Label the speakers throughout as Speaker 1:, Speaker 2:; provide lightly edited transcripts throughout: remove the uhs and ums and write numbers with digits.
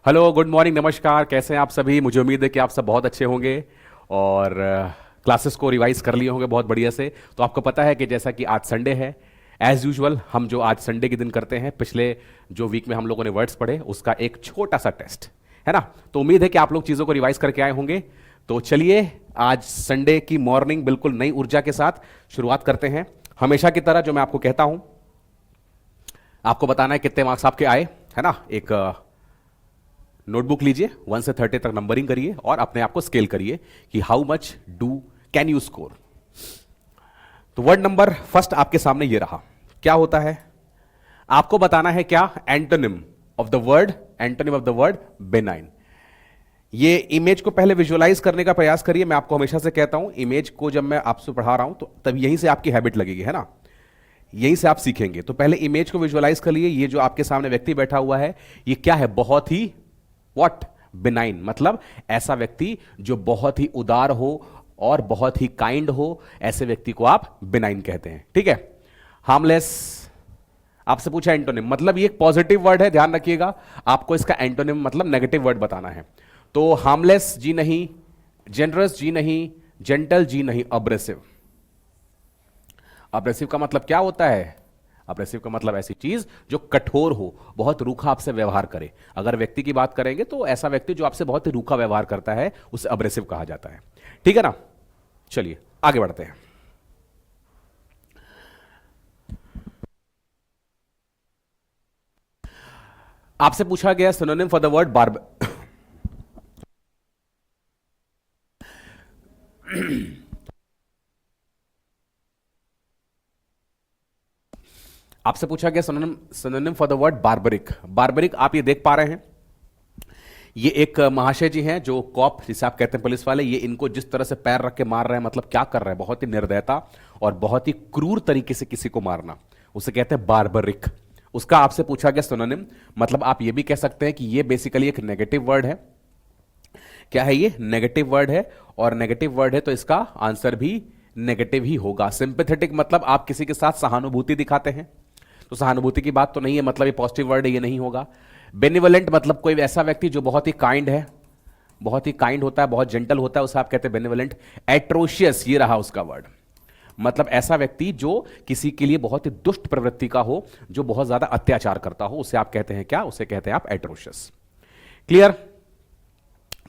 Speaker 1: Hello, good morning, नमस्कार। कैसे हैं आप सभी? मुझे उम्मीद है कि आप सब बहुत अच्छे होंगे और क्लासेस को रिवाइज कर लिए होंगे बहुत बढ़िया से। तो आपको पता है कि जैसा कि आज संडे है, एज यूजुअल हम जो आज संडे के दिन करते हैं, पिछले जो वीक में हम लोगों ने वर्ड्स पढ़े उसका एक छोटा सा टेस्ट है ना। तो उम्मीद है कि आप लोग चीज़ों को रिवाइज करके आए होंगे। तो चलिए, आज संडे की मॉर्निंग बिल्कुल नई ऊर्जा के साथ शुरुआत करते हैं। हमेशा की तरह जो मैं आपको कहता हूं, आपको बताना है कितने मार्क्स आपके आए, है ना। एक नोटबुक लीजिए, 1 से 30 तक नंबरिंग करिए और अपने आप को स्केल करिए कि how much do can you score. तो वर्ड नंबर फर्स्ट आपके सामने ये रहा। क्या होता है आपको बताना है, क्या antonym of the word, antonym of the word benign. ये इमेज को पहले विजुअलाइज करने का प्रयास करिए। मैं आपको हमेशा से कहता हूं, इमेज को जब मैं आपसे पढ़ा रहा हूं तो तब यहीं से आपकी हैबिट लगेगी, है ना, यहीं से आप सीखेंगे। तो पहले इमेज को विजुअलाइज कर लिए। ये जो आपके सामने व्यक्ति बैठा हुआ है, ये क्या है? बहुत ही व्हाट? बिनाइन, मतलब ऐसा व्यक्ति जो बहुत ही उदार हो और बहुत ही काइंड हो, ऐसे व्यक्ति को आप बिनाइन कहते हैं। ठीक है। हार्मलेस आपसे पूछा एंटोनिम, मतलब ये एक पॉजिटिव वर्ड है, ध्यान रखिएगा। आपको इसका एंटोनिम मतलब नेगेटिव वर्ड बताना है। तो हार्मलेस जी नहीं, जेनरस जी नहीं, जेंटल जी नहीं, अब्रेसिव। अब्रेसिव का मतलब क्या होता है? अब्रेसिव का मतलब ऐसी चीज जो कठोर हो, बहुत रूखा आपसे व्यवहार करे। अगर व्यक्ति की बात करेंगे तो ऐसा व्यक्ति जो आपसे बहुत ही रूखा व्यवहार करता है उसे अब्रेसिव कहा जाता है। ठीक है ना। चलिए आगे बढ़ते हैं। आपसे पूछा गया synonym for the word barb आपसे पूछा गया synonym, synonym for the word barbaric. Barbaric आप ये देख पा रहे हैं, ये एक महाशय जी हैं जो कॉप जिसे आप कहते हैं पुलिस वाले, ये इनको जिस तरह से पैर रख के मार रहे हैं, मतलब क्या कर रहे हैं? बहुत ही निर्दयता और बहुत ही क्रूर तरीके से किसी को मारना, उसे कहते हैं बार्बरिक। उसका आपसे पूछा गया सिनोनिम, मतलब आप ये भी कह सकते हैं कि ये बेसिकली एक नेगेटिव वर्ड है। क्या है ये? नेगेटिव वर्ड है। और नेगेटिव वर्ड है तो इसका आंसर भी नेगेटिव ही होगा। सिंपैथेटिक मतलब आप किसी के साथ सहानुभूति दिखाते हैं, तो सहानुभूति की बात तो नहीं है, मतलब ये पॉजिटिव वर्ड है, ये नहीं होगा। बेनिवलेंट मतलब कोई ऐसा व्यक्ति जो बहुत ही काइंड है, बहुत ही काइंड होता है, बहुत जेंटल होता है, उसे आप कहते हैं बेनिवलेंट। एट्रोशियस ये रहा उसका वर्ड, मतलब ऐसा व्यक्ति जो किसी के लिए बहुत ही दुष्ट प्रवृत्ति का हो, जो बहुत ज्यादा अत्याचार करता हो, उसे आप कहते हैं क्या? उसे कहते हैं आप एट्रोशियस। क्लियर।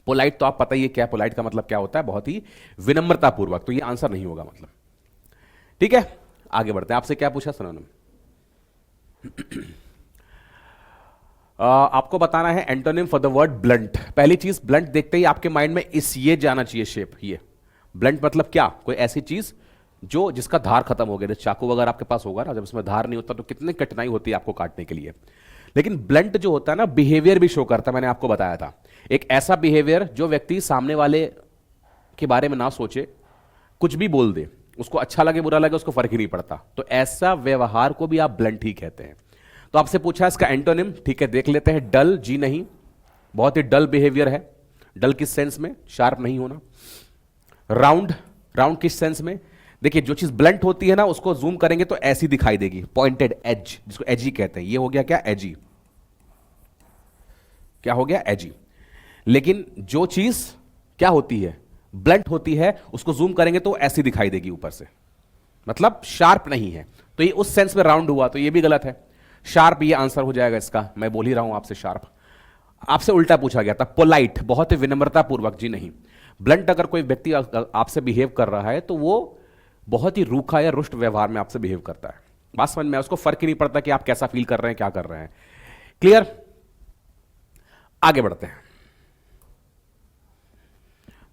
Speaker 1: पोलाइट तो आप पता ही है क्या, पोलाइट का मतलब क्या होता है? बहुत ही विनम्रतापूर्वक, तो ये आंसर नहीं होगा मतलब। ठीक है, आगे बढ़ते हैं। आपसे क्या पूछा सिनोनिम? आपको बताना है antonym for the word blunt. पहली चीज, ब्लंट देखते ही आपके माइंड में इस ये जाना चाहिए शेप, ये ब्लंट मतलब क्या? कोई ऐसी चीज जो जिसका धार खत्म हो गया। जैसे चाकू वगैरह आपके पास होगा ना, जब उसमें धार नहीं होता तो कितनी कठिनाई होती है आपको काटने के लिए। लेकिन ब्लंट जो होता है ना, बिहेवियर भी शो करता है। मैंने आपको बताया था, एक ऐसा बिहेवियर जो व्यक्ति सामने वाले के बारे में ना सोचे, कुछ भी बोल दे, उसको अच्छा लगे बुरा लगे उसको फर्क ही नहीं पड़ता, तो ऐसा व्यवहार को भी आप ब्लंट ही कहते हैं। तो आपसे पूछा इसका एंटोनिम, ठीक है, देख लेते हैं। डल जी नहीं, बहुत ही डल बिहेवियर है। डल किस सेंस में? शार्प नहीं होना। राउंड, राउंड किस सेंस में? देखिए, जो चीज ब्लंट होती है ना, उसको जूम करेंगे तो ऐसी दिखाई देगी, पॉइंटेड एज, जिसको एजी कहते हैं। ये हो गया क्या? एजी। क्या हो गया? एजी। लेकिन जो चीज क्या होती है? ब्लंट होती है, उसको जूम करेंगे तो ऐसी दिखाई देगी ऊपर से, मतलब शार्प नहीं है। तो ये उस सेंस में राउंड हुआ, तो ये भी गलत है। शार्प ये आंसर हो जाएगा इसका, मैं बोल ही रहा हूं आपसे शार्प। आपसे उल्टा पूछा गया था, पोलाइट, बहुत ही विनम्रता पूर्वक जी नहीं। ब्लंट अगर कोई व्यक्ति आपसे बिहेव कर रहा है तो वो बहुत ही रूखा या रुष्ट व्यवहार में आपसे बिहेव करता है। बात समझ में? उसको फर्क ही नहीं पड़ता कि आप कैसा फील कर रहे हैं, क्या कर रहे हैं। क्लियर। आगे बढ़ते हैं।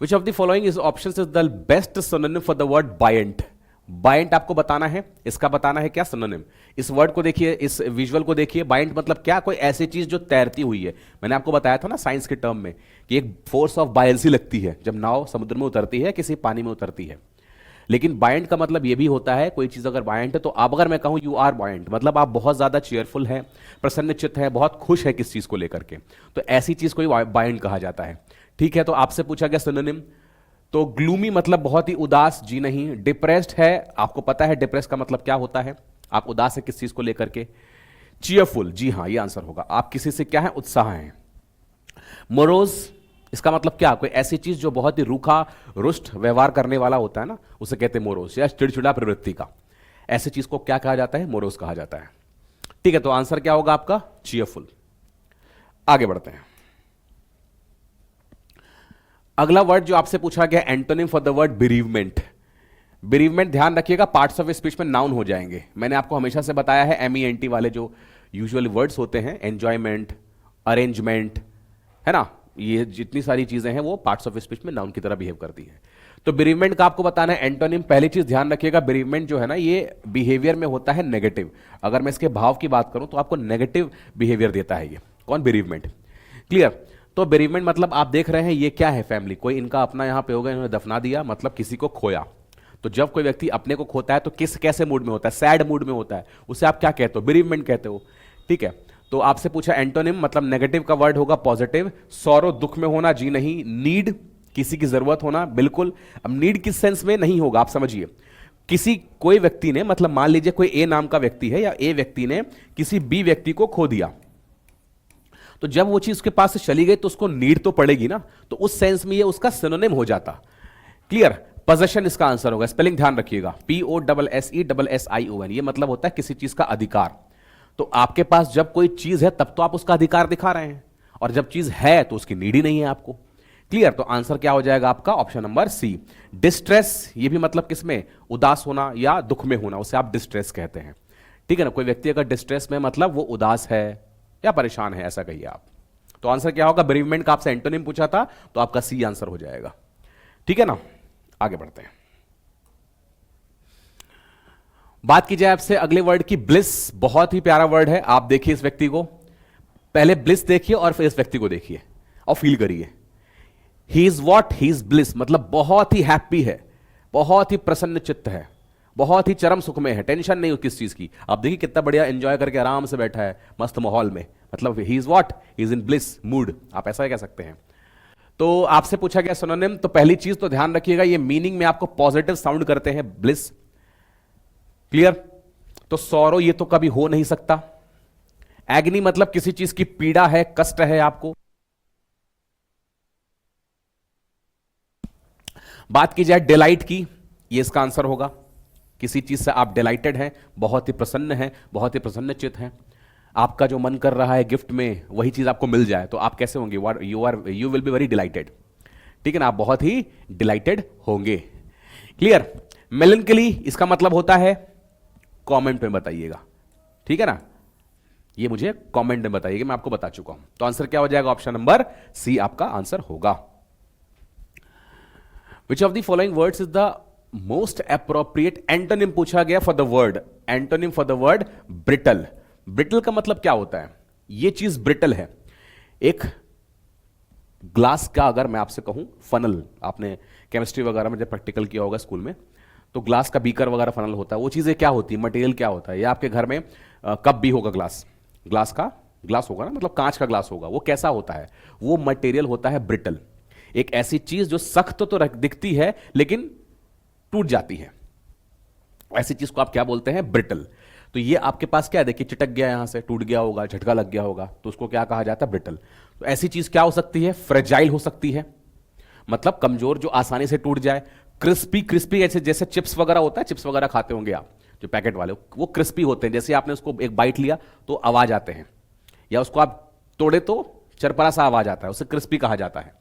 Speaker 1: Which of the following is option is the best synonym for the word buoyant. Buoyant आपको बताना है, इसका बताना है क्या सिनोनिम। इस वर्ड को देखिए, इस विजुअल को देखिए। बायंट मतलब क्या? कोई ऐसी चीज जो तैरती हुई है। मैंने आपको बताया था ना साइंस के टर्म में कि एक फोर्स ऑफ बायंसी लगती है जब नाव समुद्र में उतरती है, किसी पानी में उतरती है। लेकिन बायंट का मतलब यह भी होता है, कोई चीज अगर बायंट है तो आप, अगर मैं कहूं यू आर बायंट, मतलब आप बहुत ज्यादा चेयरफुल हैं, प्रसन्नचित्त है, बहुत खुश है किस चीज को लेकर के, तो ऐसी चीज को बायंट कहा जाता है। ठीक है। तो आपसे पूछा गया सिनोनिम, तो ग्लूमी मतलब बहुत ही उदास जी नहीं। डिप्रेस्ड है, आपको पता है डिप्रेस का मतलब क्या होता है, आप उदास है किस चीज को लेकर के। चीयरफुल, जी हां ये आंसर होगा, आप किसी से क्या है? उत्साह हैं। मोरोज इसका मतलब क्या, कोई ऐसी चीज जो बहुत ही रूखा रुष्ट व्यवहार करने वाला होता है ना, उसे कहते हैं मोरोज, या चिड़चिड़ा प्रवृत्ति का। ऐसी चीज को क्या कहा जाता है, मोरोज कहा जाता है। ठीक है, तो आंसर क्या होगा आपका, चीयरफुल। आगे बढ़ते हैं। अगला वर्ड जो आपसे पूछा गया, एंटोनिम फॉर द वर्ड बेरीवमेंट। बेरीवमेंट ध्यान रखिएगा, पार्ट्स ऑफ स्पीच में नाउन हो जाएंगे। मैंने आपको हमेशा से बताया है MENT वाले जो यूजुअल वर्ड्स होते हैं, एंजॉयमेंट, अरेंजमेंट, है ना, ये जितनी सारी चीजें हैं वो पार्ट्स ऑफ स्पीच में नाउन की तरह बिहेव करती है। तो बेरीवमेंट का आपको बताना है एंटोनिम। पहली चीज ध्यान रखिएगा, बेरीवमेंट जो है ना ये बिहेवियर में होता है नेगेटिव। अगर मैं इसके भाव की बात करूं तो आपको नेगेटिव बिहेवियर देता है ये कौन, बेरीवमेंट। क्लियर। तो बेरीवमेंट मतलब आप देख रहे हैं ये क्या है, फैमिली, कोई इनका अपना यहां पे होगा, इन्होंने दफना दिया, मतलब किसी को खोया। तो जब कोई व्यक्ति अपने को खोता है तो किस कैसे मूड में होता है, सैड मूड में होता है, उसे आप क्या कहते हो, बेरीवमेंट कहते हो। ठीक है, तो आपसे पूछा एंटोनिम, मतलब नेगेटिव का वर्ड होगा पॉजिटिव। सॉरो दुख में होना, जी नहीं। नीड किसी की जरूरत होना, बिल्कुल। अब नीड किस सेंस में नहीं होगा, आप समझिए, किसी कोई व्यक्ति ने, मतलब मान लीजिए कोई ए नाम का व्यक्ति है या ए व्यक्ति ने किसी बी व्यक्ति को खो दिया, तो जब वो चीज उसके पास से चली गई तो उसको नीड तो पड़ेगी ना, तो उस सेंस में ये उसका सिनोनिम हो जाता। क्लियर। पोजेशन इसका आंसर होगा, स्पेलिंग ध्यान रखिएगा, POSSESSION, ये मतलब होता है किसी चीज का अधिकार। तो आपके पास जब कोई चीज है तब तो आप उसका अधिकार दिखा रहे हैं, और जब चीज है तो उसकी नीड ही नहीं है आपको। क्लियर। तो आंसर क्या हो जाएगा आपका, ऑप्शन नंबर सी। डिस्ट्रेस, ये भी मतलब किसमें, उदास होना या दुख में होना, उसे आप डिस्ट्रेस कहते हैं। ठीक है ना, कोई व्यक्ति अगर डिस्ट्रेस में मतलब वो उदास है या परेशान है, ऐसा कहिए आप। तो आंसर क्या होगा, बेरीवमेंट का आपसे एंटोनिम पूछा था तो आपका सी आंसर हो जाएगा। ठीक है ना, आगे बढ़ते हैं। बात की जाए आपसे अगले वर्ड की, ब्लिस। बहुत ही प्यारा वर्ड है, आप देखिए इस व्यक्ति को, पहले ब्लिस देखिए और फिर इस व्यक्ति को देखिए और फील करिए। He is what, he is bliss, मतलब बहुत ही हैप्पी है, बहुत ही प्रसन्न चित्त है, बहुत ही चरम सुख में है, टेंशन नहीं किस चीज की। आप देखिए कितना बढ़िया एंजॉय करके आराम से बैठा है मस्त माहौल में, मतलब he is what, he is in bliss mood, आप ऐसा कह सकते हैं। तो आपसे पूछा गया सिनोनिम, तो पहली चीज तो ध्यान रखिएगा, ये मीनिंग में आपको पॉजिटिव साउंड करते हैं, ब्लिस। क्लियर। तो सॉरो ये तो कभी हो नहीं सकता। एग्नी मतलब किसी चीज की पीड़ा है, कष्ट है आपको। बात की जाए डिलाइट की, ये इसका आंसर होगा, किसी चीज से आप डिलाइटेड हैं, बहुत ही प्रसन्न हैं, बहुत ही प्रसन्नचित हैं, आपका जो मन कर रहा है गिफ्ट में वही चीज आपको मिल जाए तो आप कैसे होंगे, you will be very dilated. ठीक है ना, आप बहुत ही डिलाइटेड होंगे। क्लियर। मेलनकली इसका मतलब होता है, कमेंट में बताइएगा, ठीक है ना, ये मुझे कमेंट में बताइएगा, मैं आपको बता चुका हूं। तो आंसर क्या हो जाएगा, ऑप्शन नंबर सी आपका आंसर होगा। Which of the following words is the most appropriate antonym पूछा गया for the word, antonym for the word brittle. Brittle का मतलब क्या होता है, ये चीज ब्रिटल है। एक ग्लास का अगर मैं आपसे कहूं फनल, आपने केमिस्ट्री वगैरह में जब प्रैक्टिकल किया होगा स्कूल में, तो ग्लास का बीकर वगैरह फनल होता है, वो चीजें क्या होती है, मटेरियल क्या होता है, या आपके घर में कप भी होगा, ग्लास का ग्लास होगा ना, मतलब कांच का ग्लास होगा, वो कैसा होता है, वो मटेरियल होता है ब्रिटल। एक ऐसी चीज जो सख्त तो दिखती है लेकिन टूट जाती है, ऐसी चीज को आप क्या बोलते हैं, ब्रिटल। तो ये आपके पास क्या है, देखिए चिटक गया, यहां से टूट गया होगा, झटका लग गया होगा, तो उसको क्या कहा जाता है, ब्रिटल। तो ऐसी चीज क्या हो सकती है, फ्रेजाइल हो सकती है, मतलब कमजोर, जो आसानी से टूट जाए। क्रिस्पी, क्रिस्पी ऐसे जैसे चिप्स वगैरह होता है, चिप्स वगैरह खाते होंगे आप जो पैकेट वाले, वो क्रिस्पी होते हैं, जैसे आपने उसको एक बाइट लिया तो आवाज आते हैं, या उसको आप तोड़े तो चरपरा सा आवाज आता है, उसे क्रिस्पी कहा जाता है।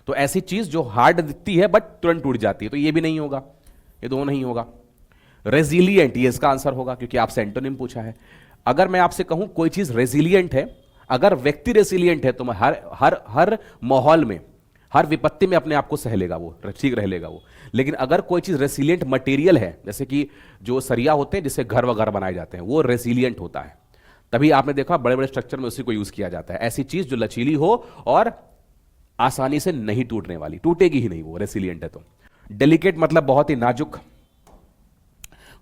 Speaker 1: तो ऐसी चीज जो हार्ड दिखती है बट तुरंत टूट जाती है, तो ये भी नहीं होगा, ये दोनों नहीं होगा। रेजिलियंट, ये इसका आंसर होगा क्योंकि आपसे एंटोनिम पूछा है। अगर मैं आपसे कहूं कोई चीज रेजिलियंट है, अगर व्यक्ति रेजिलियंट है तो हर माहौल में, हर विपत्ति में अपने आप को सह लेगा, वो ठीक रह लेगा वो। लेकिन अगर कोई चीज रेसिलियंट मटेरियल है, जैसे कि जो सरिया होते हैं जिससे घर वगैरह बनाए जाते हैं, वो रेसिलियंट होता है, तभी आपने देखा बड़े बड़े स्ट्रक्चर में उसी को यूज किया जाता है। ऐसी चीज जो लचीली हो और आसानी से नहीं टूटने वाली, टूटेगी ही नहीं, वो रेसिलियंट है। तो डेलिकेट मतलब बहुत ही नाजुक,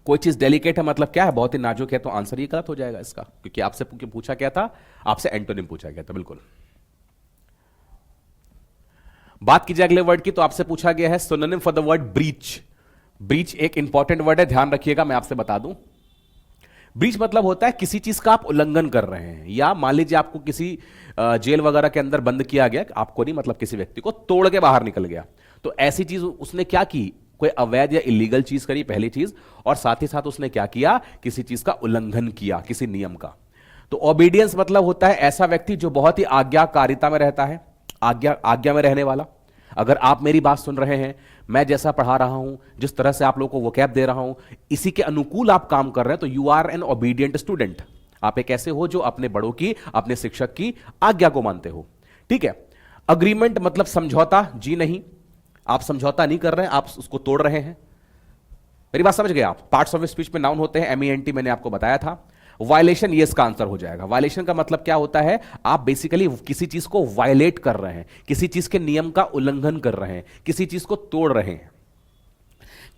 Speaker 1: कोई चीज डेलिकेट है मतलब क्या है, बहुत ही नाजुक है, तो आंसर ये गलत हो जाएगा इसका, क्योंकि आपसे पूछा क्या था, आपसे एंटोनिम पूछा गया था। बिल्कुल। बात की जाए अगले वर्ड की, तो आपसे पूछा गया है synonym for the word breach. Breach एक इंपॉर्टेंट वर्ड है, ध्यान रखिएगा, मैं आपसे बता दूं, ब्रीच मतलब होता है किसी चीज का आप उल्लंघन कर रहे हैं, या मान लीजिए आपको किसी जेल वगैरह के अंदर बंद किया गया, आपको नहीं मतलब किसी व्यक्ति को तोड़ के बाहर निकल गया, तो ऐसी चीज उसने क्या की, कोई अवैध या इलीगल चीज करी पहली चीज, और साथ ही साथ उसने क्या किया, किसी चीज का उल्लंघन किया, किसी नियम का। तो ओबीडियंस मतलब होता है ऐसा व्यक्ति जो बहुत ही आज्ञाकारिता में रहता है, आज्ञा में रहने वाला। अगर आप मेरी बात सुन रहे हैं, मैं जैसा पढ़ा रहा हूं, जिस तरह से आप लोगों को वोकैब दे रहा हूं, इसी के अनुकूल आप काम कर रहे हैं, तो you are an obedient student. आप एक ऐसे हो जो अपने बड़ों की, अपने शिक्षक की आज्ञा को मानते हो। ठीक है। अग्रीमेंट मतलब समझौता, जी नहीं, आप समझौता नहीं कर रहे हैं, आप उसको तोड़ रहे हैं। मेरी बात समझ गए आप? पार्ट्स ऑफ स्पीच में नाउन होते हैं, MENT मैंने आपको बताया था। वायलेशन, ये इसका आंसर हो जाएगा। वायलेशन का मतलब क्या होता है, आप बेसिकली किसी चीज को वायलेट कर रहे हैं, किसी चीज के नियम का उल्लंघन कर रहे हैं, किसी चीज को तोड़ रहे हैं।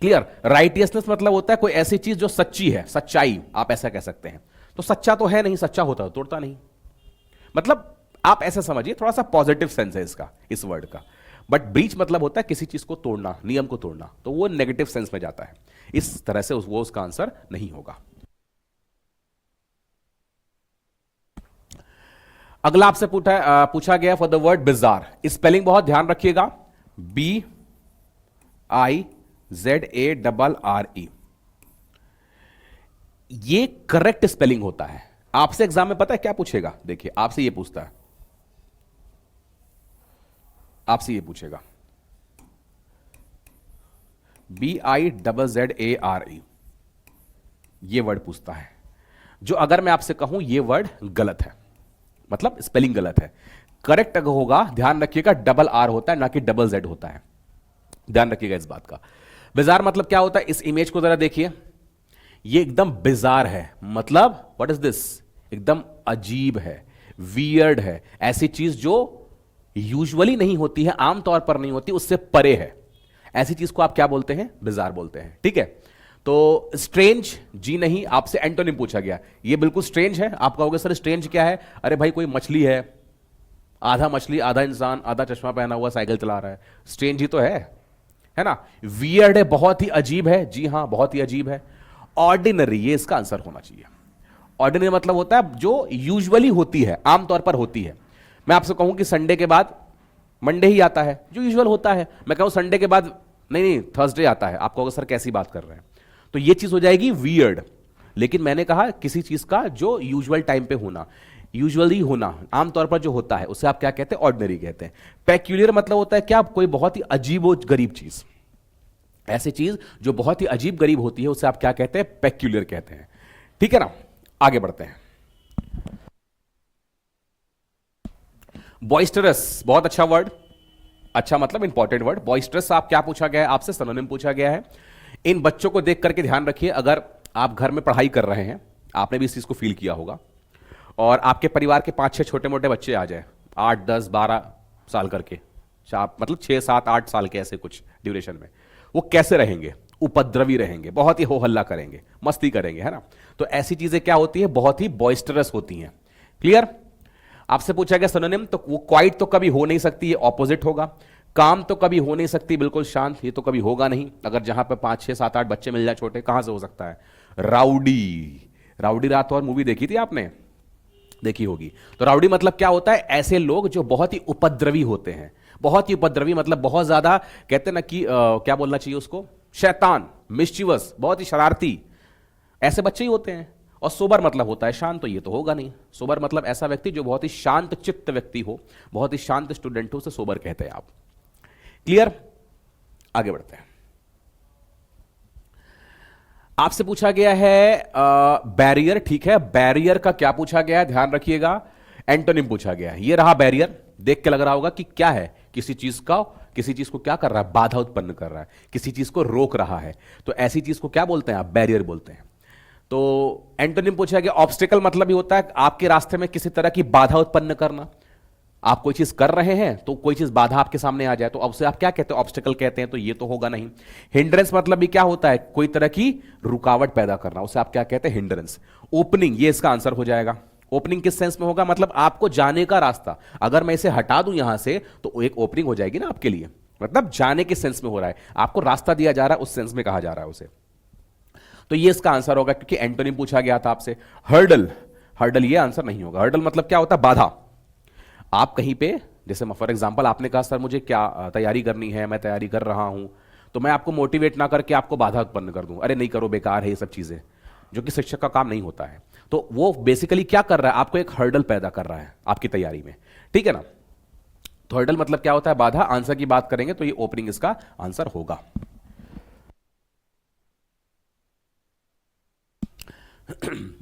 Speaker 1: क्लियर? राइटियसनेस मतलब होता है कोई ऐसी चीज जो सच्ची है, सच्चाई, आप ऐसा कह सकते हैं। तो सच्चा तो है नहीं, सच्चा होता तो तोड़ता नहीं। मतलब आप ऐसा समझिए, थोड़ा सा पॉजिटिव सेंस है इसका, इस वर्ड का। बट ब्रीच मतलब होता है किसी चीज को तोड़ना, नियम को तोड़ना, तो वो नेगेटिव सेंस में जाता है। इस तरह से वो उसका आंसर नहीं होगा। अगला आपसे पूछा गया for the word bizarre, spelling बहुत ध्यान रखिएगा, BIZARRE। ये करेक्ट स्पेलिंग होता है। आपसे एग्जाम में पता है क्या पूछेगा? देखिए, आपसे ये पूछता है, आपसे ये पूछेगा BIZZARE, ये वर्ड पूछता है, जो अगर मैं आपसे कहूं ये वर्ड गलत है, मतलब स्पेलिंग गलत है। करेक्ट अगर होगा, ध्यान रखिएगा, डबल आर होता है, ना कि डबल जेड होता है। ध्यान रखिएगा इस बात का। बिजार मतलब क्या होता है? इस इमेज को जरा देखिए, ये एकदम बिजार है, मतलब व्हाट इज दिस, एकदम अजीब है, वियर्ड है, ऐसी चीज जो यूजुअली नहीं होती है, आमतौर पर नहीं होती, उससे परे है, ऐसी चीज को आप क्या बोलते हैं? बिजार बोलते हैं। ठीक है। तो स्ट्रेंज, जी नहीं, आपसे एंटोनिम पूछा गया, ये बिल्कुल स्ट्रेंज है। आप कहोगे सर स्ट्रेंज क्या है? अरे भाई कोई मछली है, आधा मछली आधा इंसान, आधा चश्मा पहना हुआ साइकिल चला रहा है, स्ट्रेंज ही तो है ना। वियर्ड है, बहुत ही अजीब है, जी हां बहुत ही अजीब है। ऑर्डिनरी, ये इसका आंसर होना चाहिए। ऑर्डिनरी मतलब होता है जो यूजुअली होती है, आमतौर पर होती है। मैं आपसे कहूं कि संडे के बाद मंडे ही आता है, जो यूजुअल होता है। मैं कहूं संडे के बाद नहीं थर्सडे आता है, आप कहोगे सर कैसी बात कर रहे हैं, तो ये चीज हो जाएगी वियर्ड। लेकिन मैंने कहा किसी चीज का जो यूजुअल टाइम पे होना, यूजुअली होना, आमतौर पर जो होता है, उसे आप क्या कहते हैं? ऑर्डिनरी कहते हैं। पेक्यूलियर मतलब होता है क्या? कोई बहुत ही अजीब और गरीब चीज, ऐसी चीज जो बहुत ही अजीब गरीब होती है, उसे आप क्या कहते हैं? पेक्यूलियर कहते हैं। ठीक है ना। आगे बढ़ते हैं। बॉइस्टरस, बहुत अच्छा वर्ड, अच्छा मतलब इंपॉर्टेंट वर्ड। बॉइस्टरस आप क्या पूछा गया है? आपसे सिनोनिम पूछा गया है। इन बच्चों को देख करके ध्यान रखिए, अगर आप घर में पढ़ाई कर रहे हैं, आपने भी इस चीज को फील किया होगा, और आपके परिवार के 5-6 छोटे मोटे बच्चे आ जाए, 8, 10, 12 साल करके, मतलब 6, 7, 8 साल के, ऐसे कुछ ड्यूरेशन में, वो कैसे रहेंगे? उपद्रवी रहेंगे, बहुत ही हो हल्ला करेंगे, मस्ती करेंगे, है ना। तो ऐसी चीजें क्या होती है? बहुत ही बॉइस्टरस होती हैं। क्लियर? आपसे पूछा गया सिनोनिम, तो वो क्वाइट तो कभी हो नहीं सकती, ये ऑपोजिट होगा। काम तो कभी हो नहीं सकती, बिल्कुल शांत, ये तो कभी होगा नहीं। अगर जहां पे 5, 6, 7, 8 बच्चे मिल जाए छोटे, कहां से हो सकता है? राउडी, राउडी रात और मूवी देखी थी आपने? देखी होगी। तो राउडी मतलब क्या होता है? ऐसे लोग जो बहुत ही उपद्रवी होते हैं। बहुत ही उपद्रवी मतलब बहुत ज्यादा, कहते हैं ना कि क्या बोलना चाहिए उसको? शैतान, मिस्चीवस, बहुत ही शरारती, ऐसे बच्चे ही होते हैं। और सोबर मतलब होता है शांत, तो ये तो होगा नहीं। सोबर मतलब ऐसा व्यक्ति जो बहुत ही शांत चित्त व्यक्ति हो, बहुत ही शांत स्टूडेंट हो, उसे सोबर कहते हैं आप। क्लियर? आगे बढ़ते हैं। आपसे पूछा गया है बैरियर, ठीक है। बैरियर का क्या पूछा गया है? ध्यान रखिएगा, एंटोनिम पूछा गया है। ये रहा बैरियर, देख के लग रहा होगा कि क्या है, किसी चीज को क्या कर रहा है? बाधा उत्पन्न कर रहा है, किसी चीज को रोक रहा है। तो ऐसी चीज को क्या बोलते हैं आप? बैरियर बोलते हैं। तो एंटोनिम पूछा गया, ऑब्स्टिकल मतलब ही होता है आपके रास्ते में किसी तरह की बाधा उत्पन्न करना। आप कोई चीज कर रहे हैं तो कोई चीज बाधा आपके सामने आ जाए, तो अब से आप क्या कहते हैं? ऑब्स्टिकल कहते हैं। तो ये तो होगा नहीं। हिंड्रेंस मतलब भी क्या होता है? कोई तरह की रुकावट पैदा करना, उसे आप क्या कहते हैं? हिंड्रेंस। ओपनिंग, ये इसका आंसर हो जाएगा। ओपनिंग किस सेंस में होगा? मतलब आपको जाने का रास्ता, अगर मैं इसे हटा दूं यहां से, तो एक ओपनिंग हो जाएगी ना आपके लिए, मतलब जाने के सेंस में हो रहा है, आपको रास्ता दिया जा रहा है, उस सेंस में कहा जा रहा है उसे। तो ये इसका आंसर होगा, क्योंकि एंटोनिम पूछा गया था आपसे। हर्डल, हर्डल ये आंसर नहीं होगा। हर्डल मतलब क्या होता है? बाधा। आप कहीं पे, जैसे फॉर एग्जांपल आपने कहा सर मुझे क्या तैयारी करनी है, मैं तैयारी कर रहा हूं, तो मैं आपको मोटिवेट ना करके आपको बाधा उत्पन्न कर दूं, अरे नहीं करो, बेकार है ये सब चीजें, जो कि शिक्षक का काम नहीं होता है। तो वो बेसिकली क्या कर रहा है? आपको एक हर्डल पैदा कर रहा है आपकी तैयारी में, ठीक है ना। तो हर्डल मतलब क्या होता है? बाधा। आंसर की बात करेंगे तो ये ओपनिंग इसका आंसर होगा।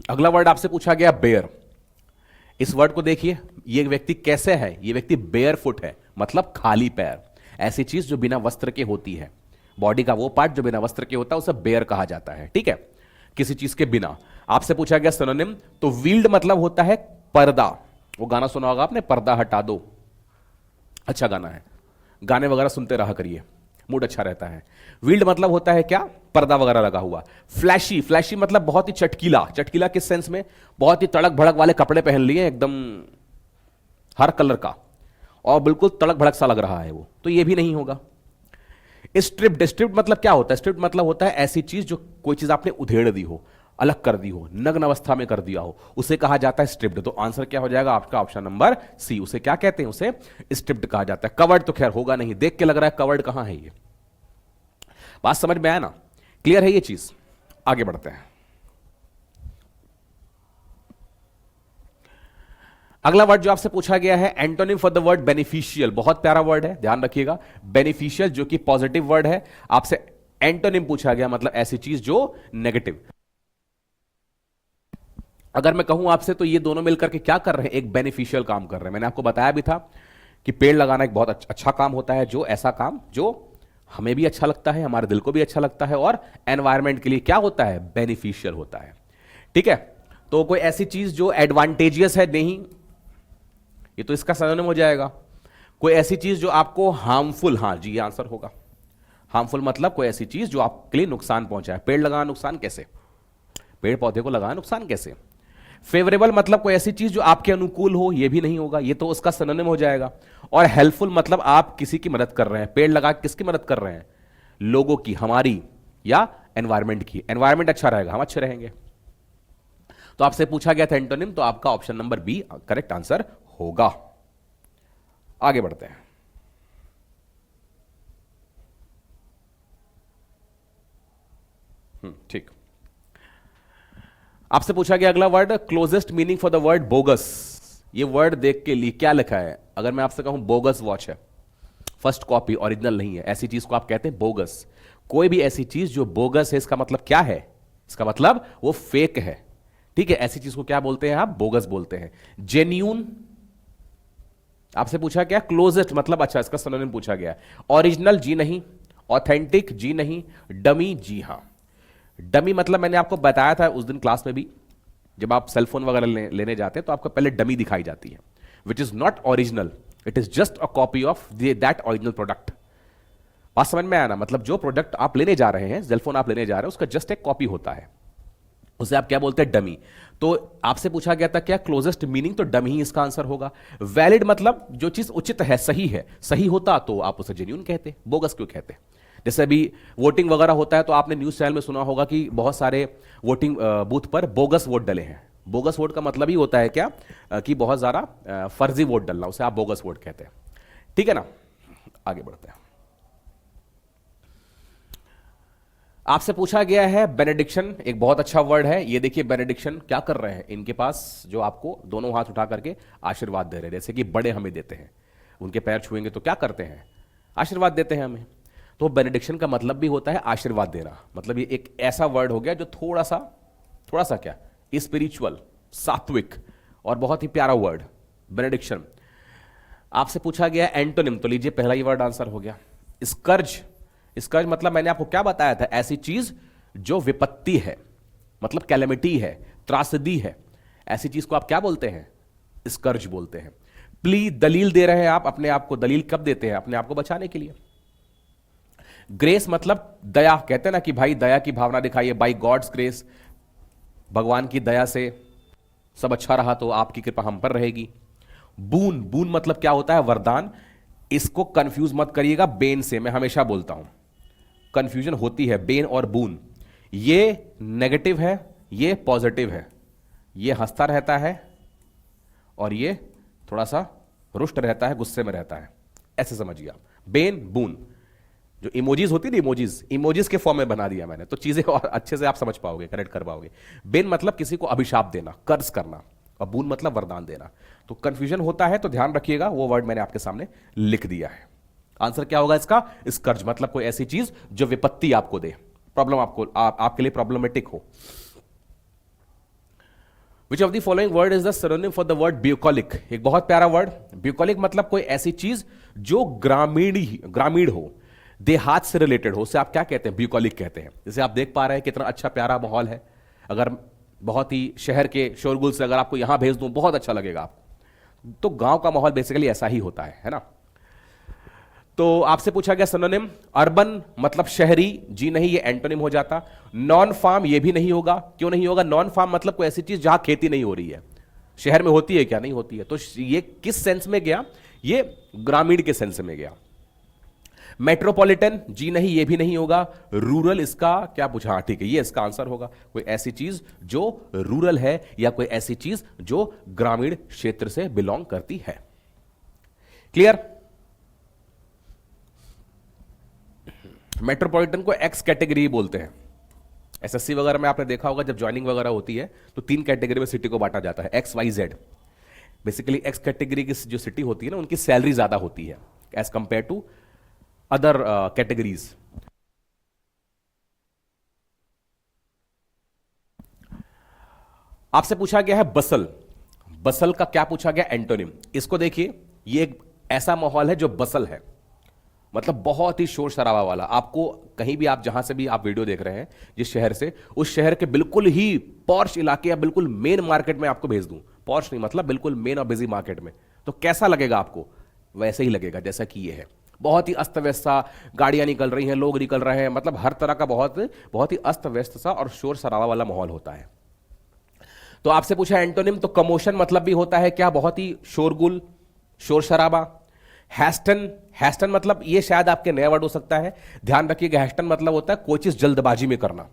Speaker 1: अगला वर्ड आपसे पूछा गया बेयर। इस वर्ड को देखिए, ये व्यक्ति कैसे है? ये व्यक्ति बेयर फुट है, मतलब खाली पैर। ऐसी चीज जो बिना वस्त्र के होती है, बॉडी का वो पार्ट जो बिना वस्त्र के होता है उसे बेयर कहा जाता है, ठीक है, किसी चीज के बिना। आपसे पूछा गया सिनोनिम, तो वील्ड मतलब होता है पर्दा। वो गाना सुना होगा आपने, पर्दा हटा दो, अच्छा गाना है, गाने वगैरह सुनते रहा करिए, मूड अच्छा रहता है। वील्ड मतलब होता है क्या? पर्दा वगैरह लगा हुआ। फ्लैशी, फ्लैशी मतलब बहुत ही चटकीला। चटकीला किस सेंस में? बहुत ही तड़क भड़क वाले कपड़े पहन लिए एकदम हर कलर का, और बिल्कुल तड़क भड़क सा लग रहा है वो, तो ये भी नहीं होगा। स्ट्रिप्ड, स्ट्रिप्ड मतलब क्या होता है? स्ट्रिप्ड मतलब होता है ऐसी चीज जो कोई चीज आपने उधेड़ दी हो, अलग कर दी हो, नग्न अवस्था में कर दिया हो, उसे कहा जाता है स्ट्रिप्ड। तो आंसर क्या हो जाएगा आपका? Option number C. उसे क्या कहते हैं? उसे स्ट्रिप्ड कहा जाता है। कवर्ड तो खैर होगा नहीं, देख के लग रहा है कवर्ड कहां है ये। बात समझ में आया ना? क्लियर है ये चीज? आगे बढ़ते हैं। अगला वर्ड जो आपसे पूछा गया है, antonym for the word beneficial. बहुत प्यारा वर्ड है, ध्यान रखिएगा। बेनिफिशियल जो कि पॉजिटिव वर्ड है, आपसे एंटोनिम पूछा गया, मतलब ऐसी चीज जो नेगेटिव। अगर मैं कहूं आपसे तो ये दोनों मिलकर के क्या कर रहे हैं? एक बेनिफिशियल काम कर रहे हैं। मैंने आपको बताया भी था कि पेड़ लगाना एक बहुत अच्छा काम होता है, जो ऐसा काम जो हमें भी अच्छा लगता है, हमारे दिल को भी अच्छा लगता है, और एनवायरमेंट के लिए क्या होता है? बेनिफिशियल होता है, ठीक है। तो कोई ऐसी चीज जो एडवांटेजियस है, नहीं, ये तो इसका सिनोनिम हो जाएगा। कोई ऐसी चीज जो आपको हार्मफुल, हां जी ये आंसर होगा। हार्मफुल मतलब कोई ऐसी चीज जो आपके लिए नुकसान पहुंचाए। पेड़ लगाना नुकसान कैसे? पेड़ पौधे को लगाना नुकसान कैसे? फेवरेबल मतलब कोई ऐसी चीज जो आपके अनुकूल हो, ये भी नहीं होगा, ये तो उसका सिनोनिम हो जाएगा। और हेल्पफुल मतलब आप किसी की मदद कर रहे हैं। पेड़ लगा किसकी मदद कर रहे हैं? लोगों की, हमारी, या एनवायरमेंट की। एनवायरमेंट अच्छा रहेगा, हम अच्छे रहेंगे। तो आपसे पूछा गया था एंटोनिम, तो आपका option number B correct answer होगा। आगे बढ़ते हैं। ठीक। आपसे पूछा गया अगला word, closest meaning for the word bogus. ये वर्ड देख के लिए क्या लिखा है? अगर मैं आपसे कहूं बोगस वॉच है, फर्स्ट कॉपी, ओरिजिनल नहीं है, ऐसी चीज को आप कहते हैं बोगस। कोई भी ऐसी चीज जो बोगस है, इसका मतलब क्या है? इसका मतलब वो फेक है, ठीक है। ऐसी चीज को क्या बोलते हैं आप? बोगस बोलते हैं। जेन्यून, आपसे पूछा क्या? क्लोजेस्ट मतलब, अच्छा इसका सिनोनिम पूछा गया। ओरिजिनल जी नहीं, ऑथेंटिक जी नहीं, डमी जी हां। डमी मतलब मैंने आपको बताया था उस दिन क्लास में भी, जब आप सेलफोन वगैरह लेने जाते हैं तो आपको पहले डमी दिखाई जाती है, which is not original, it is just a copy of that original product. बात समझ में आया ना? मतलब जो प्रोडक्ट आप लेने जा रहे हैं, सेलफोन आप लेने जा रहे हैं, उसका जस्ट एक कॉपी होता है, उसे आप क्या बोलते हैं? डमी। तो आपसे पूछा गया था क्या क्लोजेस्ट मीनिंग, तो डमी ही इसका आंसर होगा। वैलिड मतलब जो चीज उचित है, सही है, सही होता तो आप उसे जेन्यून कहते, बोगस क्यों कहते? जैसे अभी वोटिंग वगैरह होता है तो आपने न्यूज चैनल में सुना होगा कि बहुत सारे वोटिंग बूथ पर बोगस वोट डले हैं। बोगस वोट का मतलब ही होता है क्या? कि बहुत ज्यादा फर्जी वोट डलना, उसे आप बोगस वोट कहते हैं, ठीक है ना। आगे बढ़ते हैं। आपसे पूछा गया है बेनेडिक्शन, एक बहुत अच्छा वर्ड है ये। देखिए बेनेडिक्शन क्या कर रहे हैं, इनके पास जो आपको दोनों हाथ उठा करके आशीर्वाद दे रहे हैं, जैसे कि बड़े हमें देते हैं, उनके पैर छुएंगे तो क्या करते हैं? आशीर्वाद देते हैं हमें। तो बेनेडिक्शन का मतलब भी होता है आशीर्वाद देना। मतलब ये एक ऐसा वर्ड हो गया जो थोड़ा सा क्या, स्पिरिचुअल, सात्विक और बहुत ही प्यारा वर्ड, बेनेडिक्शन। आपसे पूछा गया एंटोनिम, तो लीजिए पहला ही वर्ड आंसर हो गया, स्कर्ज। स्कर्ज मतलब मैंने आपको क्या बताया था? ऐसी चीज जो विपत्ति है, मतलब कैलेमिटी है, त्रासदी है, ऐसी चीज को आप क्या बोलते हैं? स्कर्ज बोलते हैं। प्ली, दलील दे रहे हैं आप अपने आप को। दलील कब देते हैं? अपने आप को बचाने के लिए। ग्रेस मतलब दया, कहते हैं ना कि भाई दया की भावना दिखाइए, बाई गॉड्स ग्रेस, भगवान की दया से सब अच्छा रहा तो आपकी कृपा हम पर रहेगी। बून, बून मतलब क्या होता है? वरदान। इसको कंफ्यूज मत करिएगा बेन से, मैं हमेशा बोलता हूं कंफ्यूजन होती है बेन और बून। ये नेगेटिव है, ये पॉजिटिव है, ये हंसता रहता है और ये थोड़ा सा रुष्ट रहता है, गुस्से में रहता है, ऐसे समझिए आप। बेन बून, जो इमोजीज होती है ना, इमोजीज, इमोजीज के फॉर्म में बना दिया मैंने, तो चीजें और अच्छे से आप समझ पाओगे, करेक्ट कर पाओगे। बेन मतलब किसी को अभिशाप देना, कर्ज करना, और बून मतलब वरदान देना। तो कंफ्यूजन होता है तो ध्यान रखिएगा, वो वर्ड मैंने आपके सामने लिख दिया है। आंसर क्या होगा इसका? स्कर्ज मतलब कोई ऐसी चीज जो विपत्ति आपको दे, प्रॉब्लम आपको, आपके लिए प्रॉब्लमेटिक हो। Which of the following word is the synonym for the word bucolic? एक बहुत प्यारा वर्ड, bucolic मतलब कोई ऐसी चीज जो ग्रामीण हो, देहात से रिलेटेड हो, उसे आप क्या कहते हैं? bucolic कहते हैं। जैसे आप देख पा रहे हैं कितना अच्छा प्यारा माहौल है। अगर बहुत ही शहर के शोरगुल से अगर आपको यहां भेज दूं, बहुत अच्छा लगेगा आपको। तो गांव का माहौल बेसिकली ऐसा ही होता है ना। तो आपसे पूछा गया सिनोनिम, अर्बन मतलब शहरी, जी नहीं, ये एंटोनिम हो जाता। नॉन फार्म, ये भी नहीं होगा। क्यों नहीं होगा? नॉन फार्म मतलब कोई ऐसी चीज जहां खेती नहीं हो रही है। शहर में होती है क्या? नहीं होती है। तो ये किस सेंस में गया? ये ग्रामीण के सेंस में गया। मेट्रोपॉलिटन, जी नहीं, ये भी नहीं होगा। रूरल, इसका क्या पूछा? हाँ ठीक है, ये इसका आंसर होगा। कोई ऐसी चीज जो रूरल है या कोई ऐसी चीज जो ग्रामीण क्षेत्र से बिलोंग करती है। क्लियर? मेट्रोपॉलिटन को एक्स कैटेगरी बोलते हैं। एसएससी वगैरह में आपने देखा होगा, जब ज्वाइनिंग वगैरह होती है तो 3 कैटेगरी में सिटी को बांटा जाता है, X Y Z. Basically X category की जो सिटी होती है ना, उनकी सैलरी ज्यादा होती है as compare to other categories. आपसे पूछा गया है बसल। बसल का क्या पूछा गया? एंटोनिम। इसको देखिए, ये एक ऐसा माहौल है जो बसल है, मतलब बहुत ही शोर शराबा वाला। आपको कहीं भी, आप जहां से भी आप वीडियो देख रहे हैं, जिस शहर से, उस शहर के बिल्कुल ही पॉर्श इलाके या बिल्कुल मेन मार्केट में आपको भेज दूं, पॉर्श नहीं मतलब बिल्कुल मेन और बिजी मार्केट में, तो कैसा लगेगा आपको? वैसे ही लगेगा जैसा कि ये है। बहुत ही अस्त व्यस्त सा, गाड़ियां निकल रही हैं, लोग निकल रहे हैं, मतलब हर तरह का बहुत ही अस्त व्यस्त सा और शोर शराबा वाला माहौल होता है। तो आपसे पूछा एंटोनिम, तो कमोशन मतलब भी होता है क्या? बहुत ही शोरगुल, शोर शराबा। हैस्टन, हैस्टन मतलब, ये शायद आपके नया वर्ड हो सकता है, ध्यान रखिएगा। हैस्टन मतलब होता है कोई चीज जल्दबाजी में करना।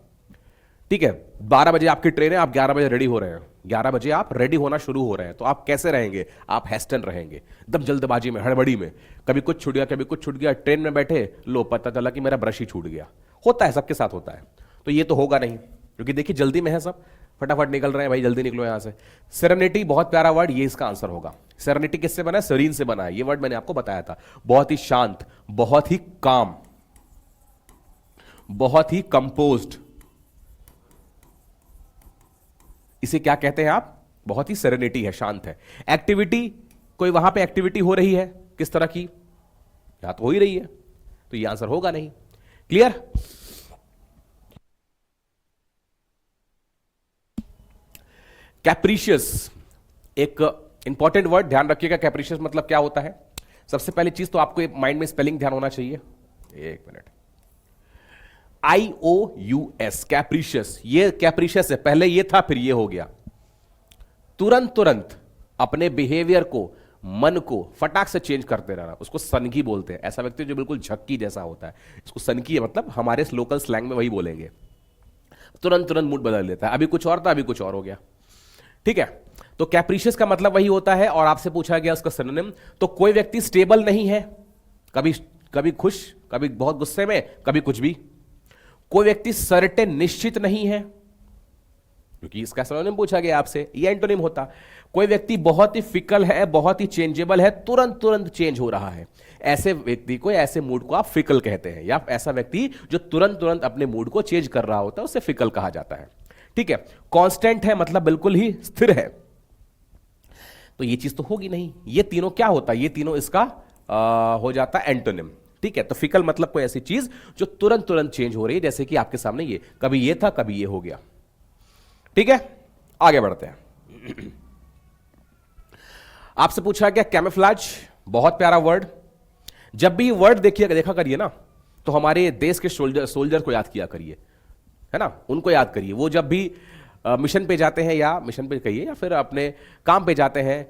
Speaker 1: ठीक है, 12 बजे आपकी ट्रेन है, आप 11 बजे रेडी हो रहे हैं, 11 बजे आप रेडी होना शुरू हो रहे हैं, तो आप कैसे रहेंगे? आप हैस्टन रहेंगे, एकदम जल्दबाजी में, हड़बड़ी में। कभी कुछ छूट गया, कभी कुछ छूट गया, ट्रेन में बैठे, लो पता चला कि मेरा ब्रश ही छूट गया। होता है, सबके साथ होता है। तो ये तो होगा नहीं, क्योंकि देखिए जल्दी में है सब, फटाफट निकल रहे हैं भाई, जल्दी निकलो यहां से। सेरेनिटी, बहुत प्यारा वर्ड, ये इसका आंसर होगा। सेरेनिटी किससे बना है? सेरीन से बना है। ये वर्ड मैंने आपको बताया था। बहुत ही शांत, बहुत ही काम, बहुत ही कंपोज्ड, इसे क्या कहते हैं आप? बहुत ही सेरेनिटी है, शांत है। एक्टिविटी, कोई वहां पे एक्टिविटी हो रही है, किस तरह की? यहां तो हो ही रही है, तो ये आंसर होगा नहीं। क्लियर? कैप्रीशियस, एक इंपॉर्टेंट वर्ड, ध्यान रखिएगा। कैप्रीशियस मतलब क्या होता है? सबसे पहली चीज तो आपको माइंड में स्पेलिंग ध्यान होना चाहिए। एक मिनट, IOUS, कैप्रीशियस। ये कैप्रीशियस है, पहले ये था फिर ये हो गया। तुरंत तुरंत अपने बिहेवियर को, मन को फटाक से चेंज करते रहना, उसको सनकी बोलते हैं। ऐसा व्यक्ति जो बिल्कुल झक्की जैसा होता है, इसको सनकी है, मतलब हमारे लोकल स्लैंग में वही बोलेंगे। तुरंत तुरंत मूड बदल देता है, अभी कुछ और था, अभी कुछ और हो गया। ठीक है, तो कैप्रीशियस का मतलब वही होता है। और आपसे पूछा गया उसका सिनोनिम, तो कोई व्यक्ति स्टेबल नहीं है, कभी खुश, कभी बहुत गुस्से में, कभी कुछ भी। कोई व्यक्ति सर्टेन, निश्चित नहीं है, क्योंकि इसका सिनोनिम पूछा गया आपसे, ये एंटोनिम होता। कोई व्यक्ति बहुत ही फिकल है, बहुत ही चेंजेबल है, तुरंत तुरंत चेंज हो रहा है, ऐसे व्यक्ति को, ऐसे मूड को आप फिकल कहते हैं। या ऐसा व्यक्ति जो तुरंत तुरंत अपने मूड को चेंज कर रहा होता है, उसे फिकल कहा जाता है। ठीक है, कांस्टेंट है मतलब बिल्कुल ही स्थिर है, तो ये चीज तो होगी नहीं। ये तीनों क्या होता है? ये तीनों इसका हो जाता है एंटोनिम। ठीक है, तो फिकल मतलब कोई ऐसी चीज जो तुरंत तुरंत चेंज हो रही है, जैसे कि आपके सामने ये, कभी ये था, कभी ये हो गया। ठीक है, आगे बढ़ते हैं। आपसे पूछा गया कैमोफ्लेज, बहुत प्यारा वर्ड। जब भी वर्ड देखा करिए ना, तो हमारे देश के सोल्जर को याद किया करिए, है ना, उनको याद करिए। वो जब भी मिशन पे जाते हैं, या मिशन पे कहिए, या फिर अपने काम पे जाते हैं,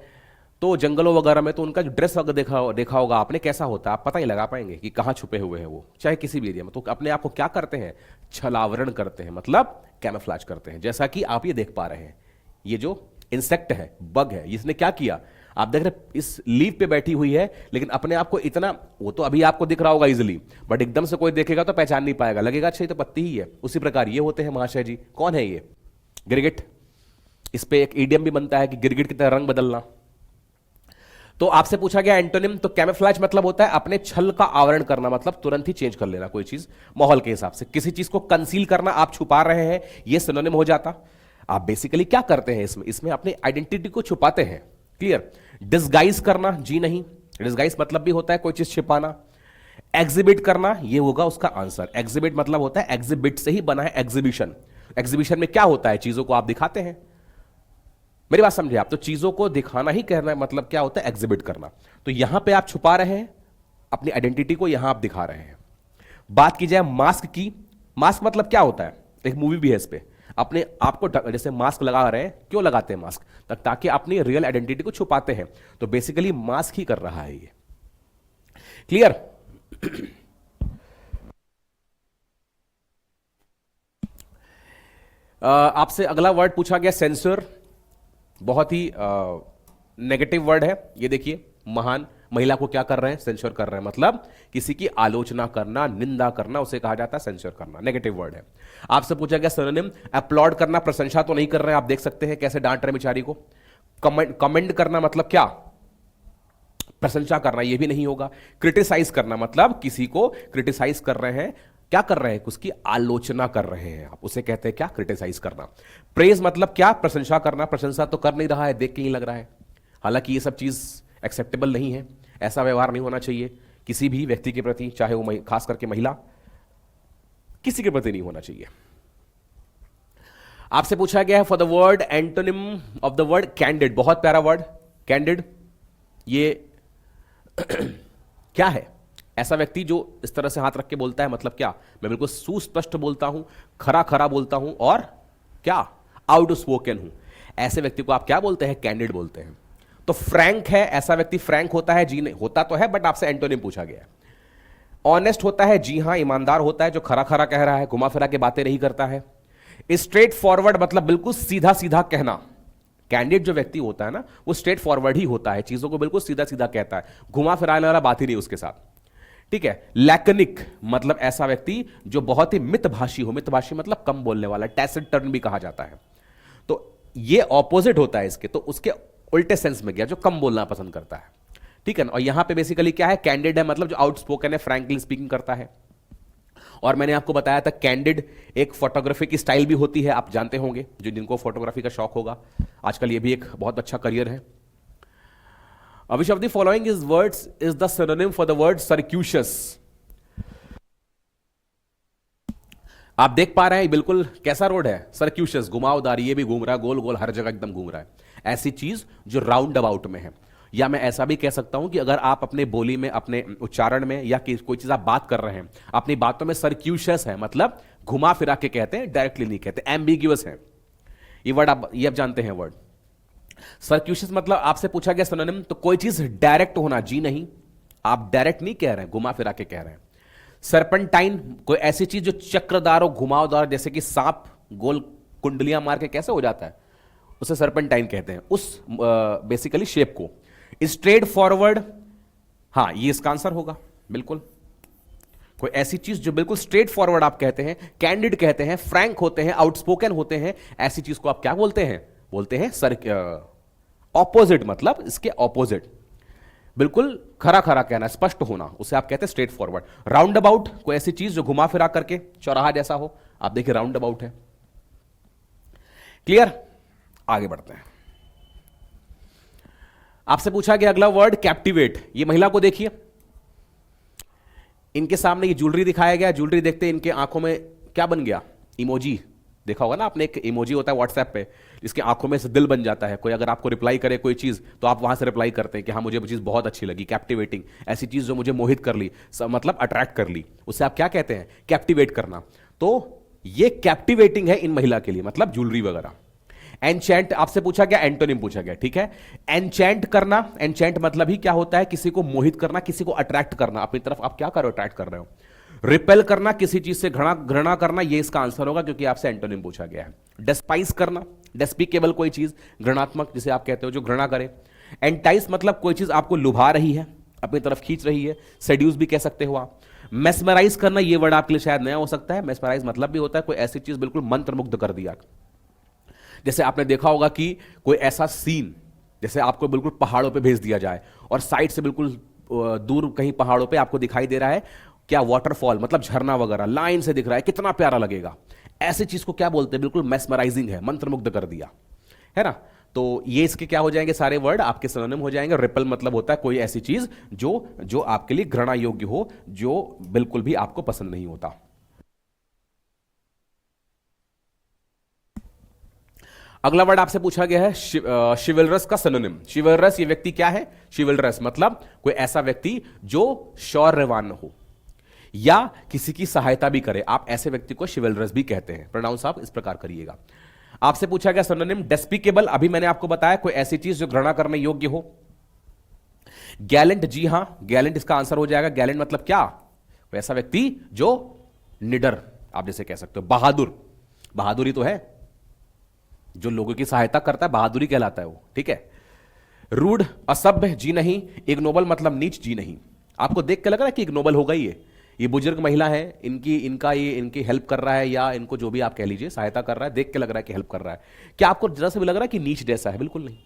Speaker 1: तो जंगलों वगैरह में तो उनका जो ड्रेस वगैरह देखा देखा होगा आपने, कैसा होता है आप पता ही लगा पाएंगे कि कहाँ छुपे हुए हैं वो, चाहे किसी भी एरिया में। तो अपने आप को क्या करते हैं, छलावरण करते हैं, मतलब कैमोफ्लेज करते हैं। जैसा कि आप ये देख पा रहे हैं, ये जो इंसेक्ट है, बग है, इसने क्या किया, आप देख रहे इस लीव पे बैठी हुई है, लेकिन अपने आप को इतना, वो तो अभी आपको दिख रहा होगा इजिली, बट एकदम से कोई देखेगा तो पहचान नहीं पाएगा, लगेगा अच्छा ये तो पत्ती ही है। उसी प्रकार ये होते हैं महाशय जी। कौन है ये, गिरगिट। इस पे एक ईडियम भी बनता है कि गिरगिट की तरह रंग बदलना। तो आपसे पूछा गया एंटोनिम, तो कैमोफ्लेज मतलब होता है अपने छल का आवरण करना, मतलब तुरंत ही चेंज कर लेना कोई चीज माहौल के हिसाब से। किसी चीज को कंसील करना, आप छुपा रहे हैं, ये सिनोनिम हो जाता। आप बेसिकली क्या करते हैं इसमें अपनी आइडेंटिटी को छुपाते हैं। क्लियर। डिस्गाइज करना, जी नहीं, डिस्गाइज मतलब भी होता है कोई चीज छिपाना। एग्जिबिट करना, ये होगा उसका आंसर। एग्जिबिट मतलब होता है, एग्जिबिट से ही बना है एग्जीबिशन। एग्जीबिशन में क्या होता है, चीजों को आप दिखाते हैं। मेरी बात समझे आप, तो चीजों को दिखाना ही कहना है, मतलब क्या होता है, एग्जिबिट करना। तो यहां पे आप छुपा रहे हैं अपनी आइडेंटिटी को, यहां आप दिखा रहे हैं। बात की जाए मास्क की, मास्क मतलब क्या होता है, एक मूवी भी है इस पे, अपने आप को जैसे मास्क लगा रहे हैं, क्यों लगाते हैं मास्क, ताकि अपनी रियल आइडेंटिटी को छुपाते हैं। तो बेसिकली मास्क ही कर रहा है ये। क्लियर। आपसे अगला वर्ड पूछा गया सेंसर, बहुत ही नेगेटिव वर्ड है ये। देखिए, महान महिला को क्या कर रहे हैं, सेंसर कर रहे हैं, मतलब किसी की आलोचना करना, निंदा करना, उसे कहा जाता है सेंसर करना, नेगेटिव वर्ड है। आपसे पूछा गया सिनोनिम, अपलॉड करना, प्रशंसा तो नहीं कर रहे हैं, आप देख सकते हैं कैसे डांट रहे बेचारी को। कमेंड करना मतलब क्या, प्रशंसा करना, यह भी नहीं होगा। क्रिटिसाइज करना मतलब किसी को क्रिटिसाइज कर रहे हैं, क्या कर रहे हैं, उसकी आलोचना कर रहे हैं आप, उसे कहते हैं क्या, क्रिटिसाइज करना। प्रेज मतलब क्या, प्रशंसा करना, प्रशंसा तो कर नहीं रहा है, देख के ही लग रहा है। हालांकि ये सब चीज एक्सेप्टेबल नहीं है, ऐसा व्यवहार नहीं होना चाहिए किसी भी व्यक्ति के प्रति, चाहे वो खास करके महिला, किसी के प्रति नहीं होना चाहिए। आपसे पूछा गया है for the word antonym of the word candid, बहुत प्यारा वर्ड कैंडिड। ये क्या है, ऐसा व्यक्ति जो इस तरह से हाथ रख के बोलता है, मतलब क्या, मैं बिल्कुल सुस्पष्ट बोलता हूं, खरा खरा बोलता हूं, और क्या, आउट स्पोकन हूं, ऐसे व्यक्ति को आप क्या बोलते हैं, कैंडिड बोलते हैं। तो फ्रैंक है, ऐसा व्यक्ति फ्रैंक होता है, जी नहीं होता तो है, बट आपसे एंटोनिम पूछा गया है। ऑनेस्ट होता है, जी हां, ईमानदार होता है, जो खरा खरा कह रहा है, घुमा फिरा के बातें नहीं करता है। स्ट्रेट फॉरवर्ड मतलब बिल्कुल सीधा सीधा कहना। कैंडिड जो व्यक्ति होता है ना, वो स्ट्रेट फॉरवर्ड ही होता है, चीजों को बिल्कुल सीधा सीधा कहता है, घुमा फिराने वाला बात ही नहीं उसके साथ। ठीक है। लैकनिक मतलब ऐसा व्यक्ति जो बहुत ही मितभाषी हो, मितभाषी मतलब कम बोलने वाला, टैसिटर्न भी कहा जाता है। तो ये ऑपोजिट होता है इसके, तो उसके उल्टे सेंस में गया, जो कम बोलना पसंद करता है। ठीक है ना। और यहां पे बेसिकली क्या है, कैंडिड है मतलब जो आउटस्पोकन है, फ्रैंकली स्पीकिंग करता है। और मैंने आपको बताया था कैंडिड एक फोटोग्राफी की स्टाइल भी होती है, आप जानते होंगे, जो जिनको फोटोग्राफी का शौक होगा, आजकल ये भी एक बहुत अच्छा करियर है। Which of the following is words is the synonym for the word circuitous? आप देख पा रहे हैं बिल्कुल कैसा रोड है, सर्क्यूशस, घुमावदार, ये भी घूम रहा है, गोल गोल हर जगह एकदम घूम रहा है, ऐसी चीज जो राउंड अबाउट में है। या मैं ऐसा भी कह सकता हूं कि अगर आप अपने बोली में, अपने उच्चारण में, या कोई चीज आप बात कर रहे हैं, अपनी बातों में सर्क्यूशस है, मतलब घुमा फिरा के कहते हैं, डायरेक्टली नहीं कहते, एम्बिग्यूअस है। ये वर्ड आप जानते हैं वर्ड सर्क्यूशस। मतलब आपसे पूछा गया सिनोनिम, तो कोई चीज डायरेक्ट होना, जी नहीं, आप डायरेक्ट नहीं कह रहे हैं, घुमा फिरा के कह रहे हैं। सरपेंटाइन, कोई ऐसी चीज जो चक्रदार और घुमावदार, जैसे कि सांप गोल कुंडलियां मार के कैसे हो जाता है, उसे सरपेंटाइन कहते हैं, उस बेसिकली शेप को। स्ट्रेट फॉरवर्ड, हां ये इसका आंसर होगा बिल्कुल। कोई ऐसी चीज जो बिल्कुल स्ट्रेट फॉरवर्ड आप कहते हैं, कैंडिड कहते हैं, फ्रैंक होते हैं, आउटस्पोकन होते हैं, ऐसी चीज को आप क्या बोलते हैं, बोलते हैं ऑपोजिट, मतलब इसके ऑपोजिट, बिल्कुल खरा खरा कहना, स्पष्ट होना, उसे आप कहते हैं स्ट्रेट फॉरवर्ड। राउंड अबाउट, कोई ऐसी चीज जो घुमा फिरा करके चौराहा जैसा हो, आप देखिए राउंड अबाउट है। क्लियर। आगे बढ़ते हैं। आपसे पूछा गया अगला वर्ड कैप्टिवेट। ये महिला को देखिए, इनके सामने ये ज्वेलरी दिखाया गया, ज्वेलरी देखते इनके आंखों में क्या बन गया, इमोजी देखा होगा ना आपने, एक इमोजी होता है व्हाट्सएप पे, इसके आंखों में से दिल बन जाता है। कोई अगर आपको रिप्लाई करे कोई चीज, तो आप वहां से रिप्लाई करते हैं कि हाँ मुझे वो चीज बहुत अच्छी लगी, कैप्टिवेटिंग, ऐसी चीज जो मुझे मोहित कर ली, मतलब अट्रैक्ट कर ली, उसे आप क्या कहते हैं, कैप्टिवेट करना। तो ये कैप्टिवेटिंग है इन महिला के लिए, मतलब ज्वेलरी वगैरह। एनचैंट आपसे पूछा गया, एंटोनिम पूछा गया, ठीक है। एनचैंट करना, एनचैंट मतलब ही क्या होता है, किसी को मोहित करना, किसी को अट्रैक्ट करना, अपनी तरफ आप क्या कर रहे हो, अट्रैक्ट कर रहे हो। रिपेल करना, किसी चीज से घृणा घृणा करना, ये इसका आंसर होगा क्योंकि आपसे एंटोनिम पूछा गया है। डेस्पाइस करना, डेस्पिकेबल कोई चीज, घृणात्मक जिसे आप कहते हो, जो घृणा करे। एंटाइस मतलब कोई चीज आपको लुभा रही है, अपनी तरफ खींच रही है, सेड्यूस भी कह सकते हो आप। मेस्मराइज करना, ये वर्ड आपके लिए शायद नया हो सकता है। मेस्मराइज मतलब भी होता है कोई ऐसी चीज बिल्कुल मंत्रमुग्ध कर दिया। जैसे आपने देखा होगा कि कोई ऐसा सीन, जैसे आपको बिल्कुल पहाड़ों पे भेज दिया जाए और साइड से बिल्कुल दूर कहीं पहाड़ों पे आपको दिखाई दे रहा है क्या, वाटरफॉल मतलब झरना वगैरह लाइन से दिख रहा है, कितना प्यारा लगेगा। ऐसी चीज को क्या बोलते हैं, बिल्कुल मेस्मराइजिंग है, मंत्रमुग्ध कर दिया है ना। तो ये इसके क्या हो जाएंगे, सारे वर्ड आपके सिनोनिम हो जाएंगे। रिपल मतलब होता है कोई ऐसी चीज जो आपके लिए घृणा योग्य हो, जो बिल्कुल भी आपको पसंद नहीं होता। अगला वर्ड आपसे पूछा गया है शिवलरस का सिनोनिम। शिवलरस, ये व्यक्ति क्या है, शिवलरस मतलब कोई ऐसा व्यक्ति जो शौर्यवान हो या किसी की सहायता भी करे, आप ऐसे व्यक्ति को शिवलरस भी कहते हैं। प्रोनाउंस आप इस प्रकार करिएगा। आपसे पूछा गया सिनोनिम डेस्पिकेबल, अभी मैंने आपको बताया कोई ऐसी चीज जो घृणा करने योग्य हो। गैलेंट, जी हां गैलेंट इसका आंसर हो जाएगा। गैलेंट मतलब क्या, कोई ऐसा व्यक्ति जो निडर, आप जैसे कह सकते हो। बहादुर, बहादुरी तो है, जो लोगों की सहायता करता है बहादुरी कहलाता है वो, ठीक है। रूड, असभ्य, जी नहीं। इग्नोबल मतलब नीच, जी नहीं। आपको देख के लग रहा है कि इग्नोबल होगा ये बुजुर्ग महिला है, इनकी हेल्प कर रहा है, या इनको जो भी आप कह लीजिए सहायता कर रहा है, देख के लग रहा है कि हेल्प कर रहा है। क्या आपको जरा से भी लग रहा है कि नीच जैसा है, बिल्कुल नहीं।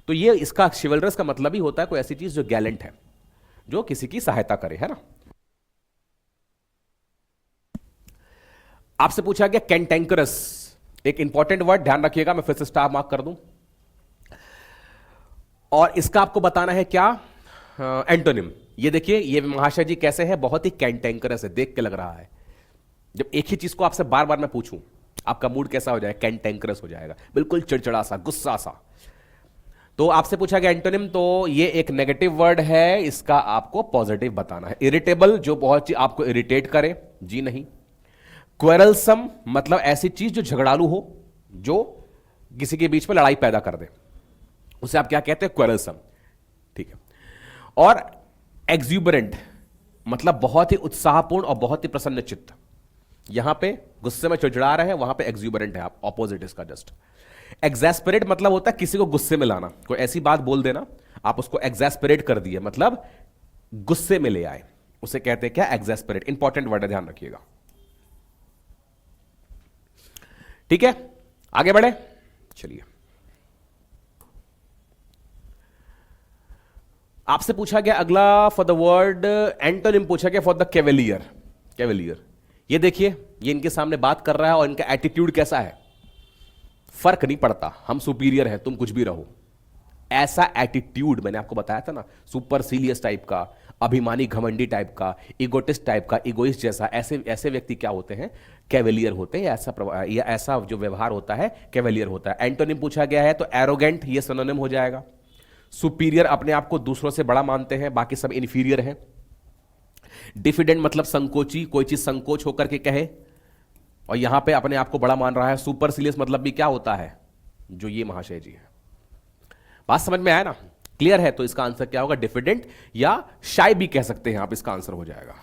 Speaker 1: तो ये इसका शिवलरस का मतलब ही होता है कोई ऐसी चीज जो गैलेंट है, जो किसी की सहायता करे, है ना। आपसे पूछा गया कैंटेंकरस, एक इंपॉर्टेंट वर्ड, ध्यान रखिएगा, मैं फिर से स्टार मार्क कर दूं। और इसका आपको बताना है क्या, एंटोनिम। ये देखिए, ये महाशय जी कैसे है, बहुत ही कैंटेंकरस है, देख के लग रहा है। जब एक ही चीज को आपसे बार बार मैं पूछूं, आपका मूड कैसा हो जाएगा, कैंटेंकरस हो जाएगा, बिल्कुल चिड़चिड़ा सा, गुस्सा सा। तो आपसे पूछा गया एंटोनिम, तो ये एक नेगेटिव वर्ड है, इसका आपको पॉजिटिव बताना है। इरिटेबल, जो बहुत ही आपको इरिटेट करे, जी नहीं। क्वेरलसम मतलब ऐसी चीज जो झगड़ालू हो, जो किसी के बीच में लड़ाई पैदा कर दे, उसे आप क्या कहते हैं, क्वेरलसम, ठीक है। और एक्सूबरेंट मतलब बहुत ही उत्साहपूर्ण और बहुत ही प्रसन्न चित्त। यहां पे गुस्से में चिड़चिड़ा रहे हैं, वहां पे एक्सूबरेंट है, आप ऑपोजिट इसका जस्ट। एग्जैस्परेट मतलब होता है किसी को गुस्से में लाना, कोई ऐसी बात बोल देना, आप उसको एग्जैस्परेट कर दिए, मतलब गुस्से में ले आए, उसे कहते हैं क्या, एग्जैस्परेट। इंपॉर्टेंट वर्ड है, ध्यान रखिएगा, ठीक है। आगे बढ़े, चलिए। आपसे पूछा गया अगला फॉर द वर्ड एंटोनिम पूछा गया फॉर द कैवेलियर। कैवेलियर, ये देखिए, ये इनके सामने बात कर रहा है और इनका एटीट्यूड कैसा है, फर्क नहीं पड़ता, हम सुपीरियर हैं, तुम कुछ भी रहो, ऐसा एटीट्यूड मैंने आपको बताया था ना, सुपरसीलियस टाइप का, अभिमानी घमंडी टाइप का, इगोटिस्ट टाइप का, इगोइस्ट जैसा, ऐसे ऐसे व्यक्ति क्या होते हैं, कैवेलियर होते हैं। या ऐसा जो व्यवहार होता है कैवेलियर होता है। एंटोनिम पूछा गया है तो एरोगेंट, ये सिनोनिम हो जाएगा। सुपीरियर, अपने आप को दूसरों से बड़ा मानते हैं, बाकी सब इन्फीरियर हैं। डिफिडेंट मतलब संकोची, कोई चीज संकोच होकर के कहे और यहां पे अपने आप को बड़ा मान रहा है। सुपरसीलियस मतलब भी क्या होता है, जो ये महाशय जी है। बात समझ में आया ना, क्लियर है। तो इसका आंसर क्या होगा, डिफिडेंट, या शाय भी कह सकते हैं आप, इसका आंसर हो जाएगा।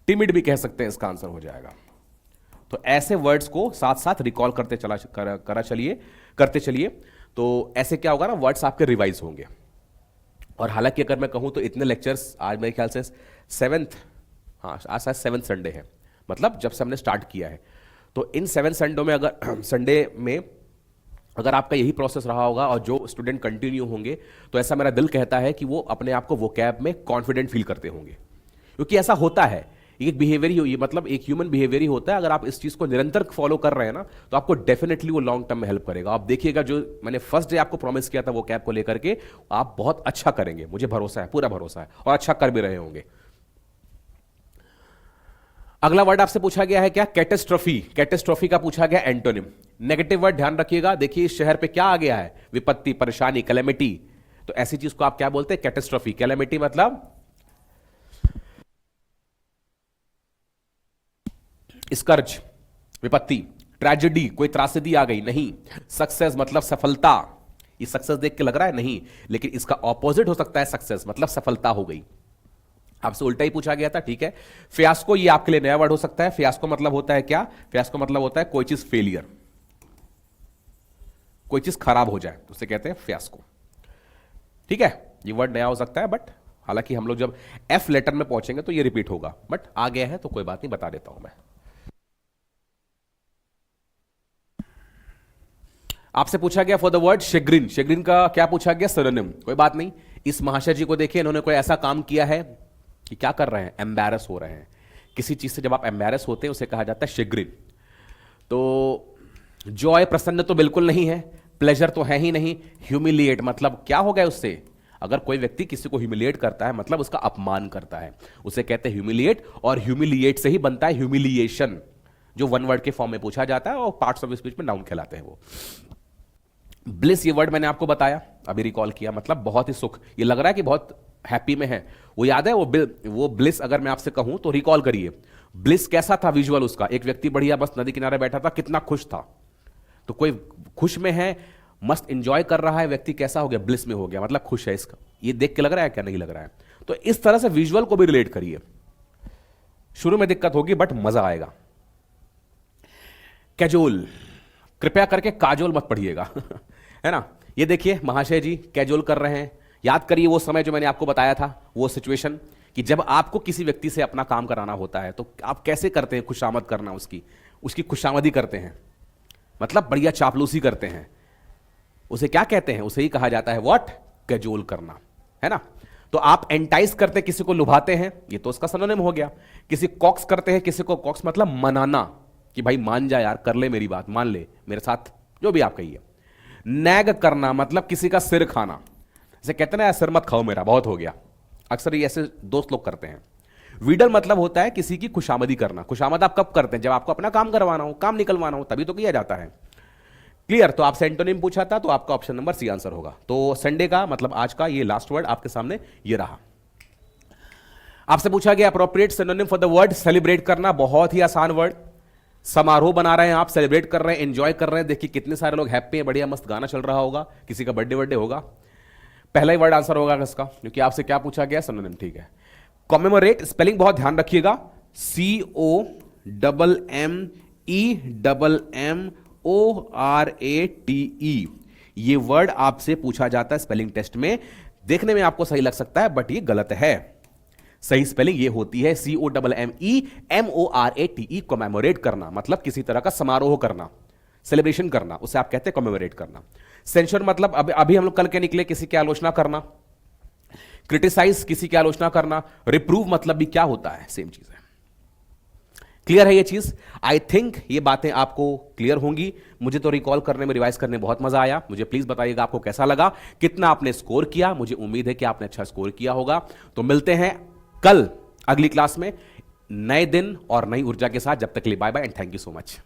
Speaker 1: टिमिड भी कह सकते हैं, इसका आंसर हो जाएगा। तो ऐसे वर्ड्स को साथ साथ रिकॉल करते चलिए, तो ऐसे क्या होगा ना, वर्ड्स आपके रिवाइज होंगे। और हालांकि अगर मैं कहूं तो इतने लेक्चर्स आज मेरे ख्याल से आज शायद 7th संडे है, मतलब जब से हमने स्टार्ट किया है। तो इन 7 संडों में अगर आपका यही प्रोसेस रहा होगा और जो स्टूडेंट कंटिन्यू होंगे, तो ऐसा मेरा दिल कहता है कि वो अपने आप को वोकैब में कॉन्फिडेंट फील करते होंगे, क्योंकि ऐसा होता है, एक बिहेवियर ही, मतलब एक ह्यूमन बिहेवियर ही होता है। अगर आप इस चीज को निरंतर फॉलो कर रहे हैं ना, तो आपको डेफिनेटली वो लॉन्ग टर्म में हेल्प करेगा। आप देखिएगा, जो मैंने फर्स्ट डे आपको प्रॉमिस किया था वो कैब को लेकर के, आप बहुत अच्छा करेंगे, मुझे भरोसा है, पूरा भरोसा है, और अच्छा कर भी रहे होंगे। अगला वर्ड आपसे पूछा गया है क्या, कैटेस्ट्रॉफी। कैटेस्ट्रॉफी का पूछा गया एंटोनिम। नेगेटिव वर्ड ध्यान रखिएगा, देखिए इस शहर पे क्या आ गया है, विपत्ति, परेशानी, कैलेमिटी। तो ऐसी चीज को आप क्या बोलते हैं, कैटेस्ट्रॉफी। कैलेमिटी मतलब स्कर्ज, विपत्ति, ट्रेजेडी, कोई त्रासदी आ गई, नहीं। सक्सेस मतलब सफलता, ये सक्सेस देख के लग रहा है नहीं, लेकिन इसका ऑपोजिट हो सकता है सक्सेस मतलब सफलता हो गई। आपसे उल्टा ही पूछा गया था, ठीक है। फियास्को ये आपके लिए नया वर्ड हो सकता है। फियास्को मतलब होता है क्या? फियास्को मतलब होता है कोई चीज फेलियर, कोई चीज खराब हो जाए उसे कहते हैं फियास्को, ठीक है। ये वर्ड नया हो सकता है, बट हालांकि हम लोग जब एफ लेटर में पहुंचेंगे तो ये रिपीट होगा, बट आ गया है तो कोई बात नहीं, बता देता हूं मैं। आपसे पूछा गया फॉर द वर्ड शेग्रिन, शेग्रिन का क्या पूछा गया? सिनोनिम। कोई बात नहीं, इस महाशय जी को देखिए, इन्होंने कोई ऐसा काम किया है कि क्या कर रहे हैं? एम्बैरस हो रहे हैं किसी चीज से। जब आप एम्बैरस होते हैं उसे कहा जाता है शेग्रिन। तो जॉय, प्रसन्न तो बिल्कुल नहीं है, प्लेजर तो है ही नहीं। ह्यूमिलिएट मतलब क्या हो गया उससे? अगर कोई व्यक्ति किसी को ह्यूमिलिएट करता है मतलब उसका अपमान करता है, उसे कहते हैं ह्यूमिलिएट। और ह्यूमिलिएट से ही बनता है ह्यूमिलिएशन, जो वन वर्ड के फॉर्म में पूछा जाता है और पार्ट्स ऑफ स्पीच में नाउन कहलाते हैं वो। ब्लिस ये वर्ड मैंने आपको बताया, अभी रिकॉल किया, मतलब बहुत ही सुख। ये लग रहा है कि बहुत हैप्पी में है, वो याद है वो ब्लिस अगर मैं आपसे कहूं तो रिकॉल करिए। ब्लिस कैसा था विजुअल उसका? एक व्यक्ति बढ़िया बस नदी किनारे बैठा था, कितना खुश था। तो कोई खुश में है, मस्त इंजॉय कर रहा है व्यक्ति, कैसा हो गया? ब्लिस में हो गया, मतलब खुश है। इसका ये देख के लग रहा है क्या? नहीं लग रहा है। तो इस तरह से विजुअल को भी रिलेट करिए। शुरू में दिक्कत होगी बट मजा आएगा। कैजुअल, कृपया करके काजोल मत पढ़िएगा है ना। ये देखिए महाशय जी कैजुअल कर रहे हैं। याद करिए वो समय जो मैंने आपको बताया था, वो सिचुएशन कि जब आपको किसी व्यक्ति से अपना काम कराना होता है तो आप कैसे करते हैं? खुशामद करना, उसकी खुशामदी करते हैं, मतलब बढ़िया चापलूसी करते हैं। उसे क्या कहते हैं? उसे ही कहा जाता है व्हाट? कैजुअल करना, है ना। तो आप एंटाइज करते, किसी को लुभाते हैं, ये तो उसका सिनोनिम हो गया। किसी कॉक्स करते हैं, किसी को कॉक्स मतलब मनाना कि भाई मान जा यार, कर ले मेरी बात, मान ले मेरे साथ, जो भी आप कहिए। नैग करना मतलब किसी का सिर खाना, जैसे कहते हैं ना सिर मत खाओ मेरा, बहुत हो गया। अक्सर ये ऐसे दोस्त लोग करते हैं। वीडल मतलब होता है किसी की खुशामदी करना। खुशामद आप कब करते हैं? जब आपको अपना काम करवाना हो, काम निकलवाना हो, तभी तो किया जाता है। क्लियर? तो आपसे एंटोनिम पूछा था तो आपका ऑप्शन नंबर सी आंसर होगा। तो संडे का मतलब आज का ये लास्ट वर्ड आपके सामने ये रहा। आपसे पूछा गया appropriate synonym for the word celebrate करना। बहुत ही आसान वर्ड। समारोह बना रहे हैं आप, सेलिब्रेट कर रहे हैं, एंजॉय कर रहे हैं। देखिए कितने सारे लोग हैप्पी हैं, बढ़िया मस्त गाना चल रहा होगा, किसी का बर्थडे वर्डे होगा। पहला ही वर्ड आंसर होगा इसका, क्योंकि आपसे क्या पूछा गया? सिनोनिम, ठीक है। कॉमेमोरेट, स्पेलिंग बहुत ध्यान रखिएगा, COMMEMMORATE। ये वर्ड आपसे पूछा जाता है स्पेलिंग टेस्ट में। देखने में आपको सही लग सकता है बट ये गलत है। सही स्पेलिंग ये होती है COMMEMORATE। कॉमेमोरेट करना मतलब किसी तरह का समारोह करना, सेलिब्रेशन करना, उसे आप कहते हैं कॉमेमोरेट करना। सेंशर मतलब अभी हम लोग कल के निकले, किसी की आलोचना करना। क्रिटिसाइज, किसी की आलोचना करना। रिप्रूव मतलब भी क्या होता है? सेम चीज है। क्लियर है ये चीज? आई थिंक ये बातें आपको क्लियर होंगी। मुझे तो रिकॉल करने में, रिवाइज करने में बहुत मजा आया। मुझे प्लीज बताइएगा आपको कैसा लगा, कितना आपने स्कोर किया। मुझे उम्मीद है कि आपने अच्छा स्कोर किया होगा। तो मिलते हैं कल अगली क्लास में नए दिन और नई ऊर्जा के साथ। जब तक के लिए bye bye and thank you so much.